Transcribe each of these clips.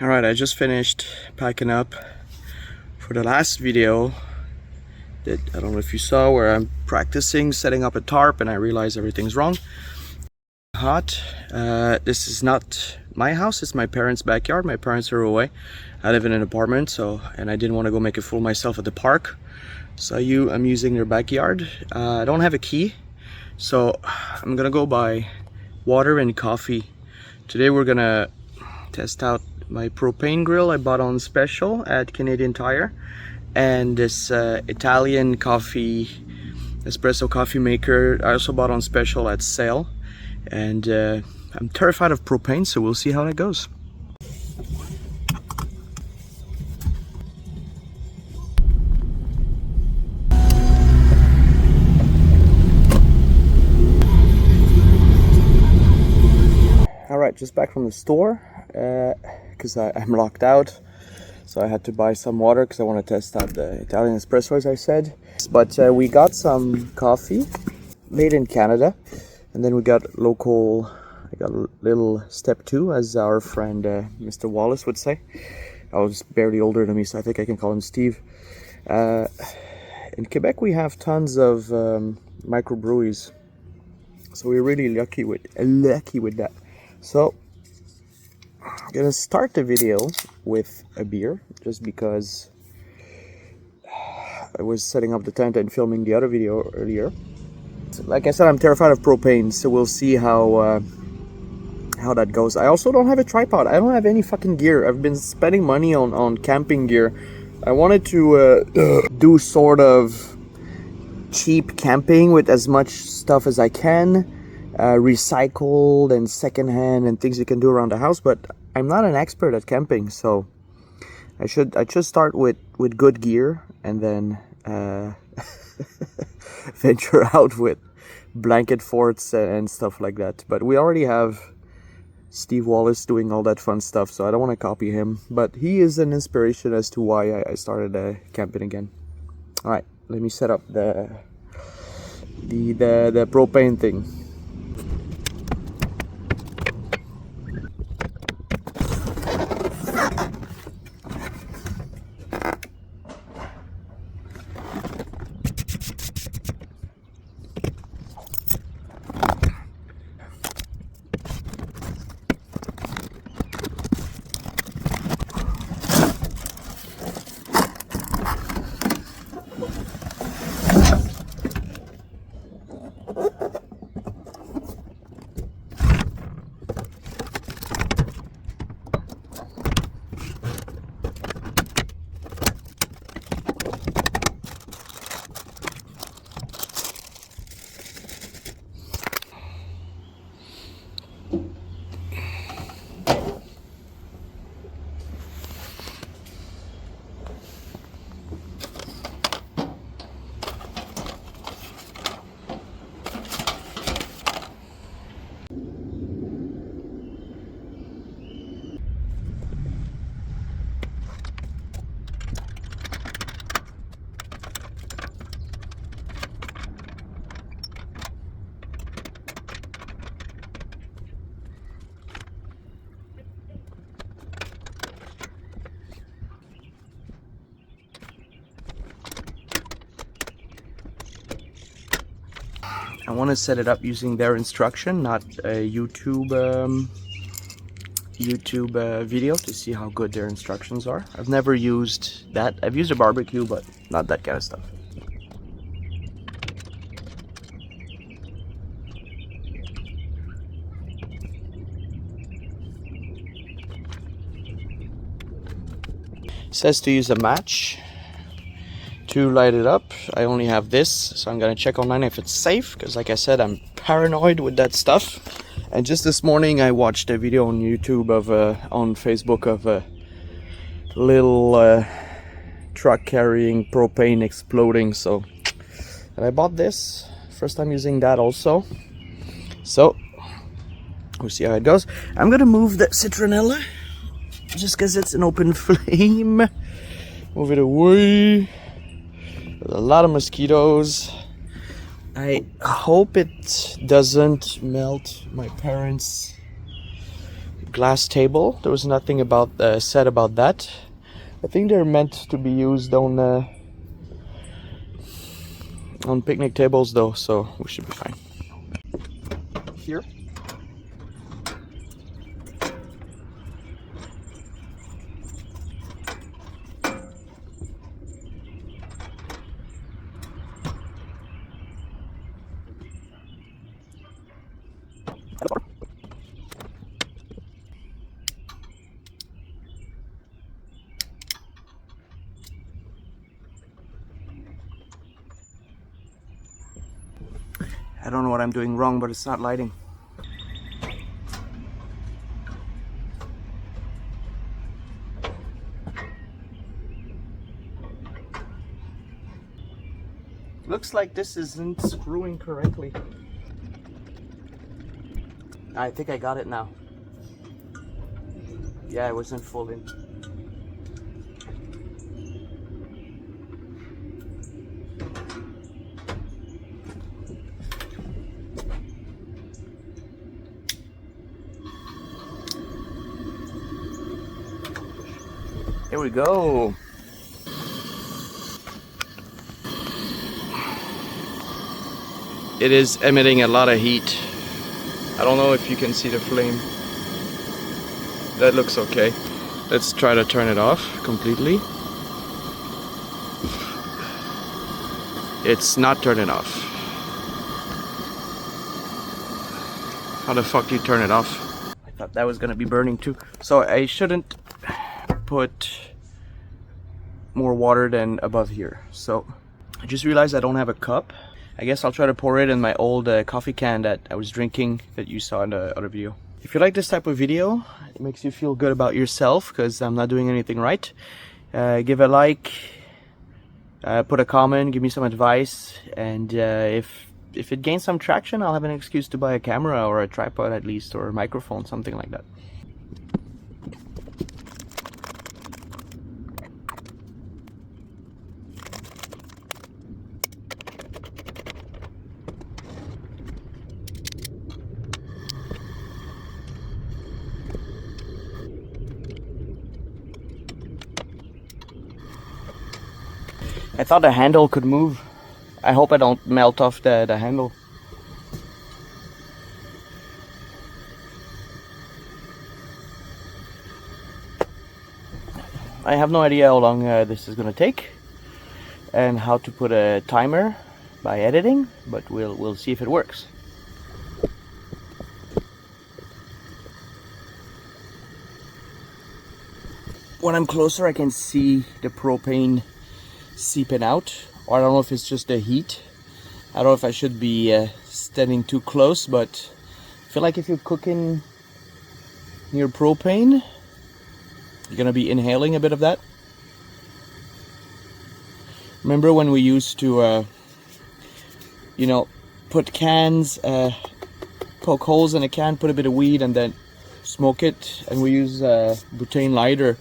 Alright, I just finished packing up for the last video that I don't know if you saw, where I'm practicing setting up a tarp and I realize everything's wrong. Hot. This is not my house, it's my parents' backyard. My parents are away. I live in an apartment, and I didn't want to go make a fool of myself at the park. So I'm using their backyard. I don't have a key, so I'm gonna go buy water and coffee. Today we're gonna test out my propane grill I bought on special at Canadian Tire, and this Italian coffee, espresso coffee maker I also bought on special at sale. And I'm terrified of propane, so we'll see how that goes. Alright, just back from the store because I'm locked out, so I had to buy some water because I want to test out the Italian espresso, as I said. But we got some coffee made in Canada, and then we got local. I got a little step 2, as our friend Mr. Wallace would say. I was barely older than me, so I think I can call him Steve. In Quebec we have tons of microbreweries, so we're really lucky with that. So I'm gonna start the video with a beer, just because I was setting up the tent and filming the other video earlier. Like I said, I'm terrified of propane, so we'll see how that goes. I also don't have a tripod. I don't have any fucking gear. I've been spending money on camping gear. I wanted to do sort of cheap camping with as much stuff as I can, recycled and secondhand and things you can do around the house, but I'm not an expert at camping, so I should start with good gear and then venture out with blanket forts and stuff like that. But we already have Steve Wallace doing all that fun stuff, so I don't want to copy him, but he is an inspiration as to why I started camping again. All right, let me set up the propane thing. I want to set it up using their instruction, not a YouTube video, to see how good their instructions are. I've never used that. I've used a barbecue, but not that kind of stuff. It says to use a match to light it up. I only have this, so I'm gonna check online if it's safe, because like I said, I'm paranoid with that stuff. And just this morning I watched a video on YouTube on Facebook of a little truck carrying propane exploding, and I bought this. First time using that also, so we'll see how it goes. I'm gonna move the citronella just because it's an open flame. Move it away. There's a lot of mosquitoes. I hope it doesn't melt my parents' glass table. There was nothing about said about that. I think they're meant to be used on picnic tables though, so we should be fine. Here. I don't know what I'm doing wrong, but it's not lighting. Looks like this isn't screwing correctly. I think I got it now. Yeah, it wasn't full in. Here we go. It is emitting a lot of heat. I don't know if you can see the flame. That looks okay. Let's try to turn it off completely. It's not turning off. How the fuck do you turn it off? I thought that was gonna be burning too. So I shouldn't put more water than above here. So I just realized I don't have a cup. I guess I'll try to pour it in my old coffee can that I was drinking that you saw in the other video. If you like this type of video, it makes you feel good about yourself because I'm not doing anything right. Give a like, put a comment, give me some advice, and if it gains some traction, I'll have an excuse to buy a camera or a tripod at least, or a microphone, something like that. I thought the handle could move. I hope I don't melt off the handle. I have no idea how long this is gonna take and how to put a timer by editing, but we'll see if it works. When I'm closer, I can see the propane seeping out, or I don't know if it's just the heat. I don't know if I should be standing too close, but I feel like if you're cooking near propane, you're gonna be inhaling a bit of that. Remember when we used to you know, put cans, poke holes in a can, put a bit of weed and then smoke it, and we use butane lighter.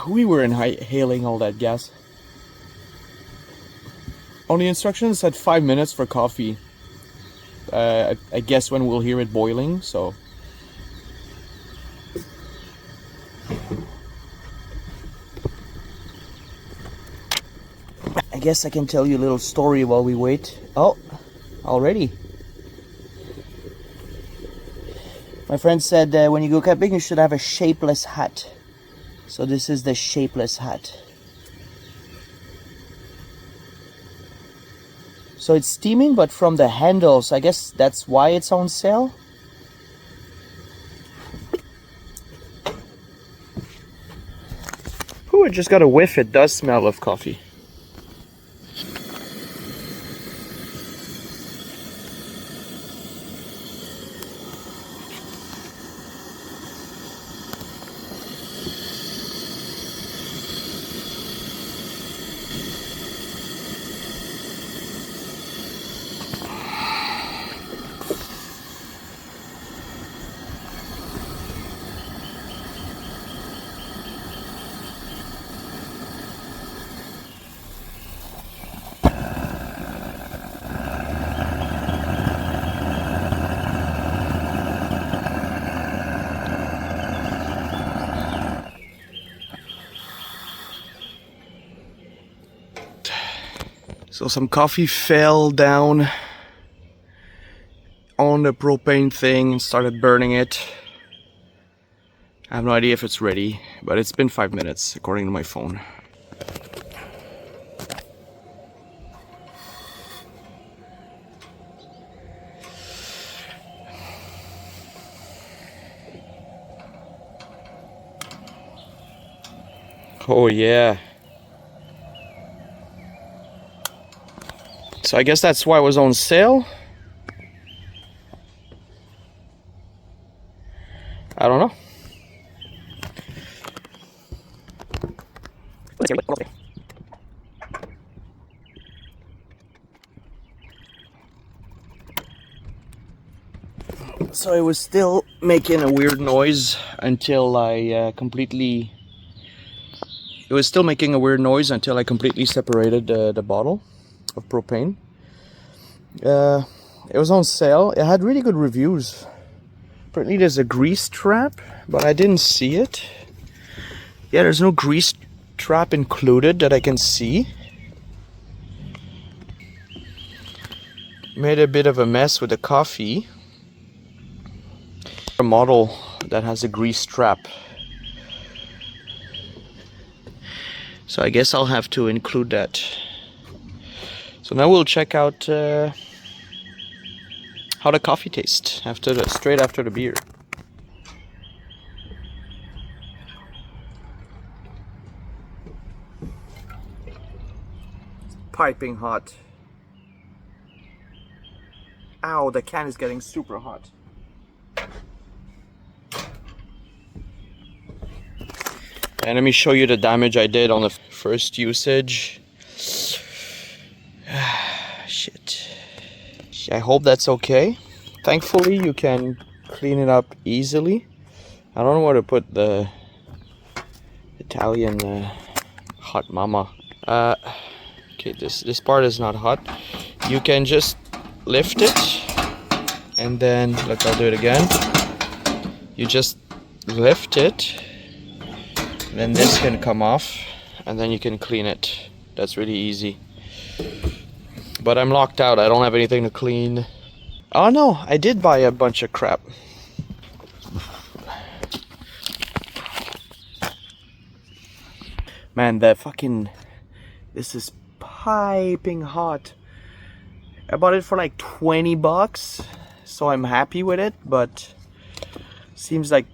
We were inhaling all that gas. On the instructions, it said 5 minutes for coffee. I guess when we'll hear it boiling, so. I guess I can tell you a little story while we wait. Oh, already. My friend said when you go camping, you should have a shapeless hat. So this is the shapeless hat. So it's steaming, but from the handles. I guess that's why it's on sale. Ooh, I just got a whiff. It does smell of coffee. So some coffee fell down on the propane thing and started burning it. I have no idea if it's ready, but it's been 5 minutes according to my phone. Oh yeah. So I guess that's why it was on sale. I don't know. So it was still making a weird noise until I completely... It was still making a weird noise until I completely separated the bottle of propane. It was on sale. It had really good reviews. Apparently there's a grease trap, but I didn't see it. Yeah, there's no grease trap included that I can see. Made a bit of a mess with the coffee. A model that has a grease trap. So I guess I'll have to include that. So now we'll check out how the coffee tastes straight after the beer. Piping hot. Ow, the can is getting super hot. And let me show you the damage I did on the first usage. Shit. I hope that's okay. Thankfully, you can clean it up easily. I don't know where to put the Italian hot mama. Okay, this part is not hot. You can just lift it, and then look, I'll do it again. You just lift it. Then this can come off, and then you can clean it. That's really easy. But I'm locked out. I don't have anything to clean. Oh no, I did buy a bunch of crap. Man, this is piping hot. I bought it for like 20 bucks, so I'm happy with it, but seems like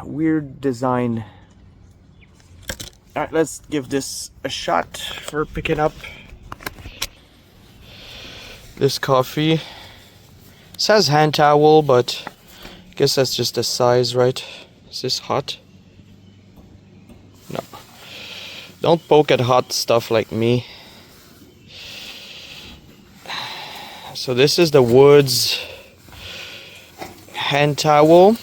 weird design. Alright, let's give this a shot for picking up this coffee. It says hand towel, but I guess that's just the size, right? Is this hot? No. Don't poke at hot stuff like me. So this is the Woods hand towel.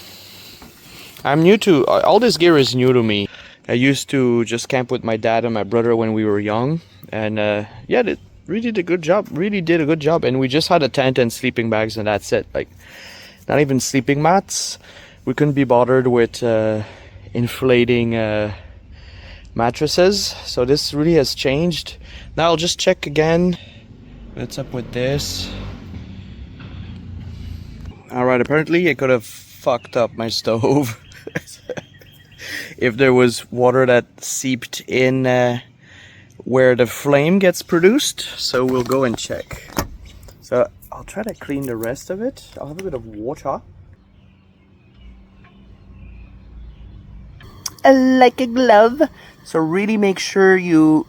I'm new to... all this gear is new to me. I used to just camp with my dad and my brother when we were young, and yeah, they really did a good job. And we just had a tent and sleeping bags, and that's it. Like, not even sleeping mats. We couldn't be bothered with inflating mattresses, so this really has changed. Now I'll just check again what's up with this. Alright, apparently I could have fucked up my stove. If there was water that seeped in where the flame gets produced, so we'll go and check. So I'll try to clean the rest of it. I'll have a bit of water. Like a glove. So really make sure you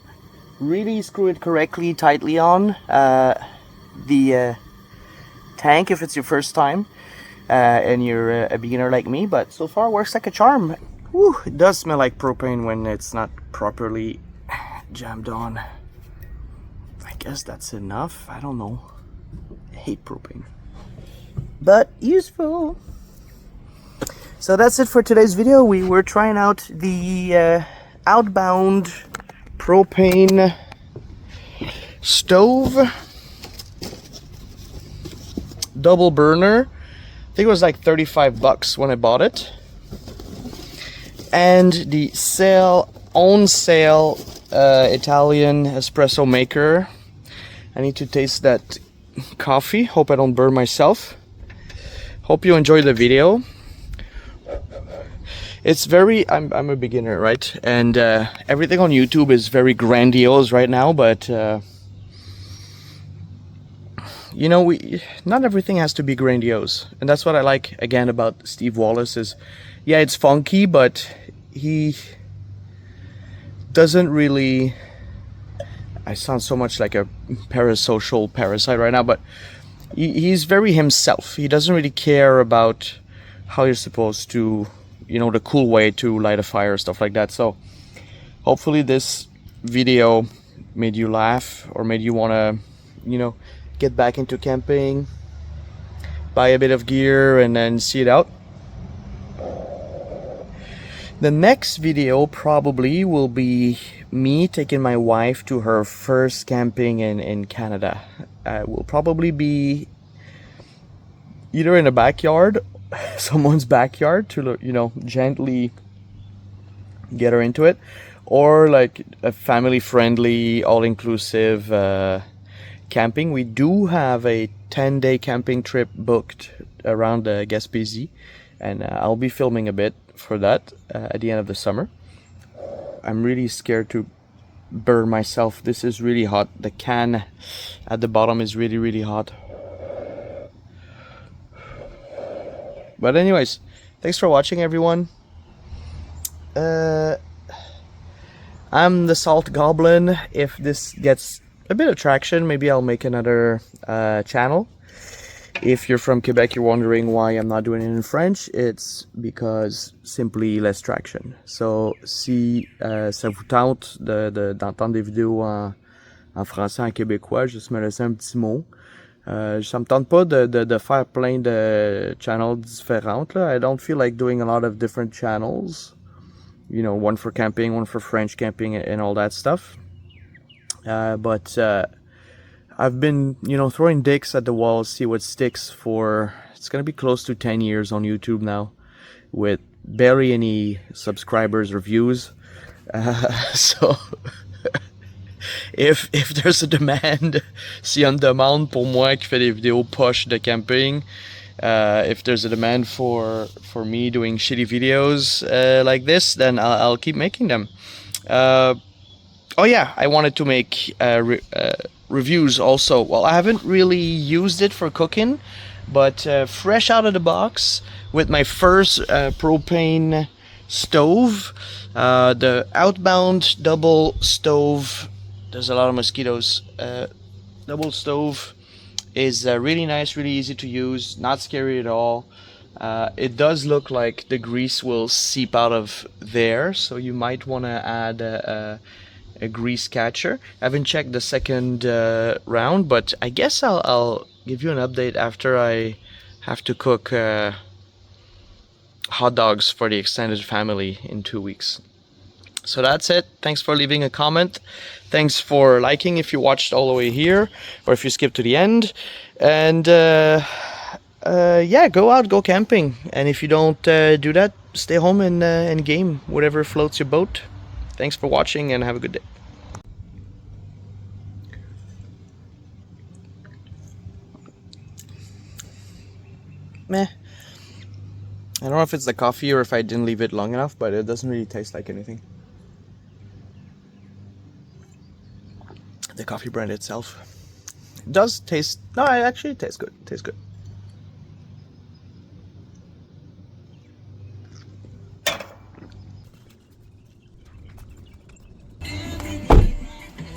really screw it correctly, tightly on the tank if it's your first time and you're a beginner like me, but so far works like a charm. Whew, it does smell like propane when it's not properly jammed on. I guess that's enough. I don't know. I hate propane, but useful. So that's it for today's video. We were trying out the Outbound propane stove, double burner. I think it was like 35 bucks when I bought it. And the on sale Italian espresso maker. I need to taste that coffee. Hope I don't burn myself. Hope you enjoy the video. It's very, I'm a beginner, right? And everything on YouTube is very grandiose right now, but you know, not everything has to be grandiose. And that's what I like, again, about Steve Wallace is, yeah, it's funky, but he doesn't really, I sound so much like a parasocial parasite right now, but he's very himself. He doesn't really care about how you're supposed to, you know, the cool way to light a fire, stuff like that. So hopefully this video made you laugh or made you want to, you know, get back into camping, buy a bit of gear, and then see it out. The next video probably will be me taking my wife to her first camping in Canada. Will probably be either in a backyard, someone's backyard, to, you know, gently get her into it, or like a family-friendly, all-inclusive camping. We do have a 10-day camping trip booked around Gaspésie, and I'll be filming a bit for that at the end of the summer. I'm really scared to burn myself. This is really hot. The can at the bottom is really, really hot. But anyways, thanks for watching, everyone. I'm the Salt Goblin. If this gets a bit of traction, maybe I'll make another channel. If you're from Quebec, you're wondering why I'm not doing it in French, it's because simply less traction. So si ça vous tente d'entendre des vidéos en français, en québécois, juste me laisser un petit mot. Ça me tente pas de faire plein de channels différentes là. I don't feel like doing a lot of different channels. You know, one for camping, one for French camping, and all that stuff. But I've been, you know, throwing dicks at the wall, see what sticks for, it's gonna be close to 10 years on YouTube now, with barely any subscribers or views. So if there's a demand, s'il y a une demande pour moi qui fait des vidéos poches de camping, if there's a demand for me doing shitty videos like this, then I'll keep making them. Oh yeah, I wanted to make reviews also. Well, I haven't really used it for cooking, but fresh out of the box with my first propane stove, the Outbound double stove. There's a lot of mosquitoes. Double stove is really nice, really easy to use, not scary at all. It does look like the grease will seep out of there, so you might want to add a grease catcher. I haven't checked the second round, but I guess I'll give you an update after I have to cook hot dogs for the extended family in 2 weeks. So that's it. Thanks for leaving a comment. Thanks for liking if you watched all the way here, or if you skipped to the end. And yeah, go out, go camping. And if you don't do that, stay home and game whatever floats your boat. Thanks for watching and have a good day. Meh. I don't know if it's the coffee or if I didn't leave it long enough, but it doesn't really taste like anything. The coffee brand itself. It does taste, no, it actually tastes good. Tastes good.